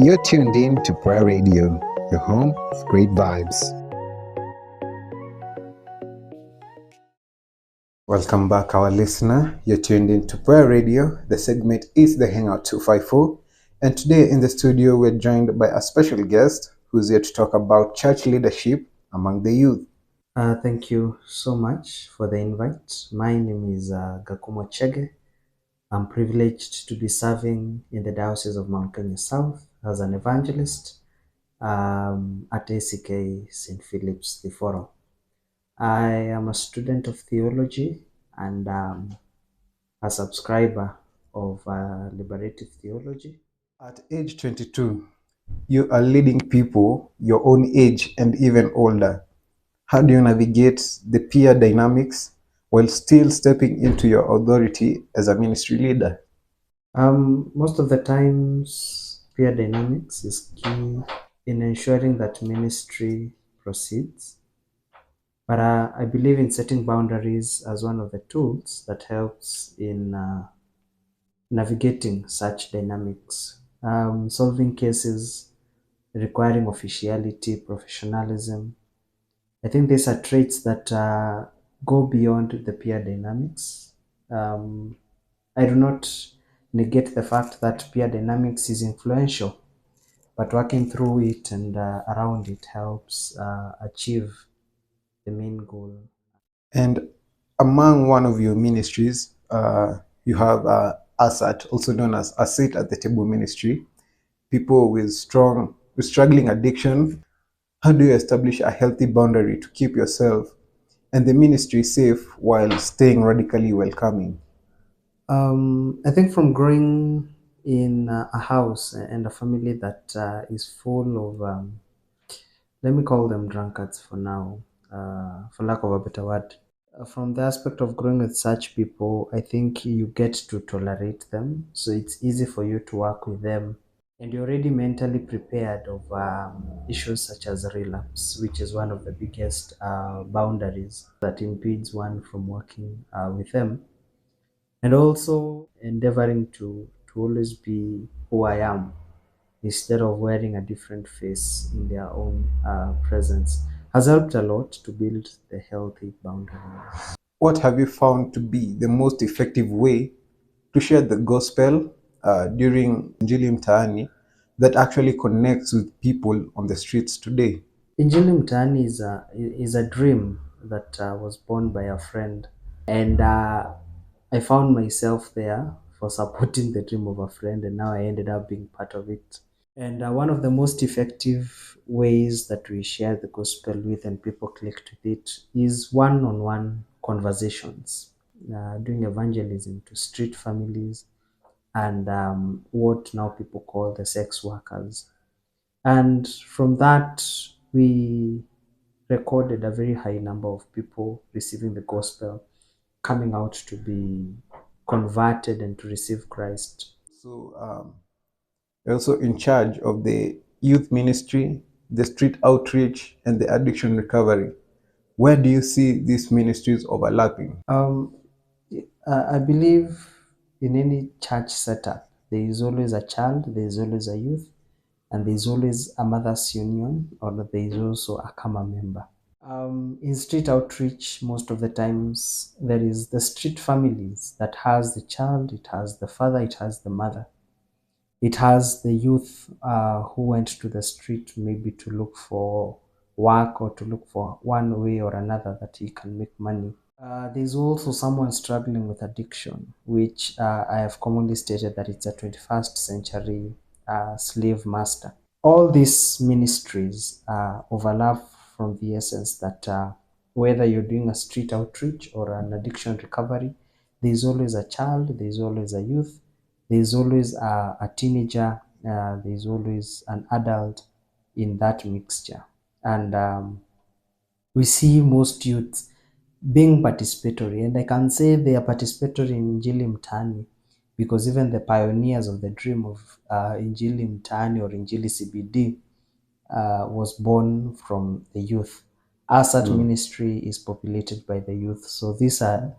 You're tuned in to Prayer Radio, your home of great vibes. Welcome back, our listener. You're tuned in to Prayer Radio. The segment is the Hangout 254. And today in the studio, we're joined by a special guest who's here to talk about church leadership among the youth. Thank you so much for the invite. My name is Gakumo Chege. I'm privileged to be serving in the Diocese of Mount Kenya South as an evangelist at ACK St. Philip's the Forum. I am a student of theology and a subscriber of liberative theology. At age 22, you are leading people your own age and even older. How do you navigate the peer dynamics while still stepping into your authority as a ministry leader? Most of the times, peer dynamics is key in ensuring that ministry proceeds. But I believe in setting boundaries as one of the tools that helps in navigating such dynamics, solving cases requiring officiality, professionalism. I think these are traits that go beyond the peer dynamics. I do not negate the fact that peer dynamics is influential, but working through it and around it helps achieve the main goal. And among one of your ministries, you have ASAT, also known as a seat at the table ministry. People with struggling addiction. How do you establish a healthy boundary to keep yourself and the ministry safe while staying radically welcoming? I think from growing in a house and a family that is full of, let me call them drunkards for now, for lack of a better word. From the aspect of growing with such people, I think you get to tolerate them. So it's easy for you to work with them. And you're already mentally prepared of issues such as relapse, which is one of the biggest boundaries that impedes one from working with them. And also endeavoring to always be who I am instead of wearing a different face in their own presence has helped a lot to build the healthy boundaries. What have you found to be the most effective way to share the gospel during Injili Mtaani that actually connects with people on the streets today? Injili Mtaani is a dream that was born by a friend, and I found myself there for supporting the dream of a friend, and now I ended up being part of it. And one of the most effective ways that we share the gospel with and people click with it is one-on-one conversations, doing evangelism to street families and what now people call the sex workers. And from that, we recorded a very high number of people receiving the gospel, coming out to be converted and to receive Christ. So, you're also in charge of the youth ministry, the street outreach, and the addiction recovery. Where do you see these ministries overlapping? I believe in any church setup, there is always a child, there is always a youth, and there is always a mother's union, or there is also a Kama member. In street outreach, most of the times, there is the street families that has the child, it has the father, it has the mother. It has the youth who went to the street maybe to look for work or to look for one way or another that he can make money. There's also someone struggling with addiction, which I have commonly stated that it's a 21st century slave master. All these ministries overlap from the essence that whether you're doing a street outreach or an addiction recovery, there's always a child, there's always a youth, there's always a teenager, there's always an adult in that mixture. And we see most youths being participatory, and I can say they are participatory in Injili Mtaani because even the pioneers of the dream of Injili Mtaani or Injili CBD was born from the youth. Our such ministry is populated by the youth, so these are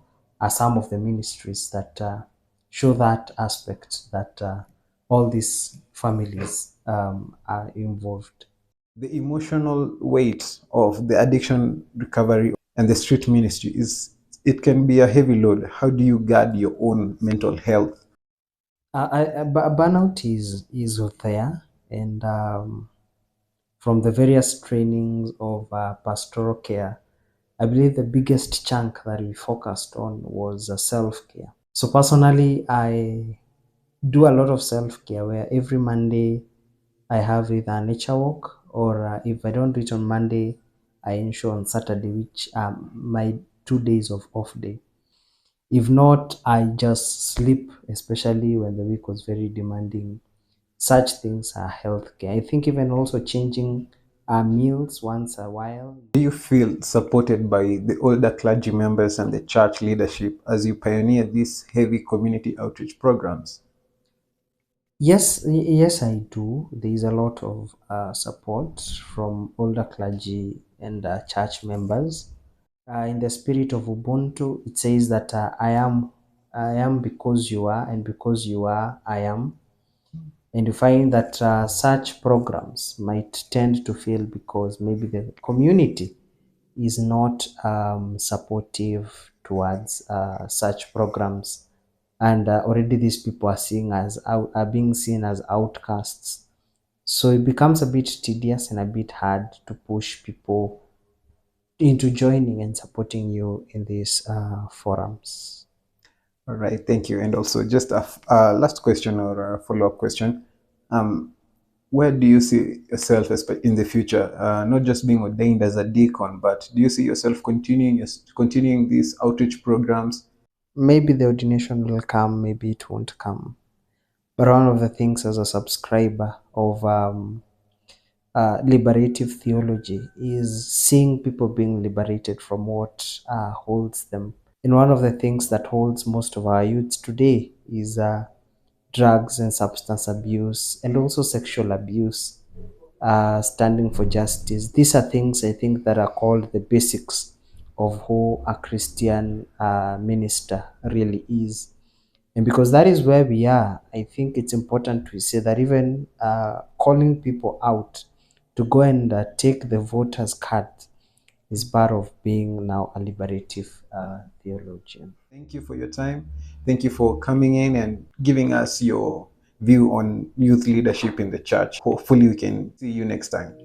some of the ministries that show that aspect that all these families are involved. The emotional weight of the addiction recovery and the street ministry is, it can be a heavy load. How do you guard your own mental health? Burnout is there, and from the various trainings of pastoral care, I believe the biggest chunk that we focused on was self care. So personally, I do a lot of self care where every Monday I have either a nature walk, or if I don't do it on Monday, I ensure on Saturday, which are my 2 days of off day. If not, I just sleep, especially when the week was very demanding. Such things are healthcare. I think even also changing our meals once a while. Do you feel supported by the older clergy members and the church leadership as you pioneer these heavy community outreach programs? Yes, I do. There is a lot of support from older clergy and church members. In the spirit of Ubuntu, it says that I am because you are, and because you are, I am. And you find that such programs might tend to fail because maybe the community is not supportive towards such programs, and already these people are are being seen as outcasts. So it becomes a bit tedious and a bit hard to push people into joining and supporting you in these forums. All right, thank you. And also, just a last question or a follow-up question. Um, where do you see yourself in the future? Not just being ordained as a deacon, but do you see yourself continuing these outreach programs? Maybe the ordination will come, maybe it won't come. But one of the things as a subscriber of liberative theology is seeing people being liberated from what holds them. And one of the things that holds most of our youths today is drugs and substance abuse, and also sexual abuse, standing for justice. These are things I think that are called the basics of who a Christian minister really is. And because that is where we are, I think it's important to say that even calling people out to go and take the voters' card is part of being now a liberative theologian. Thank you for your time. Thank you for coming in and giving us your view on youth leadership in the church. Hopefully, we can see you next time.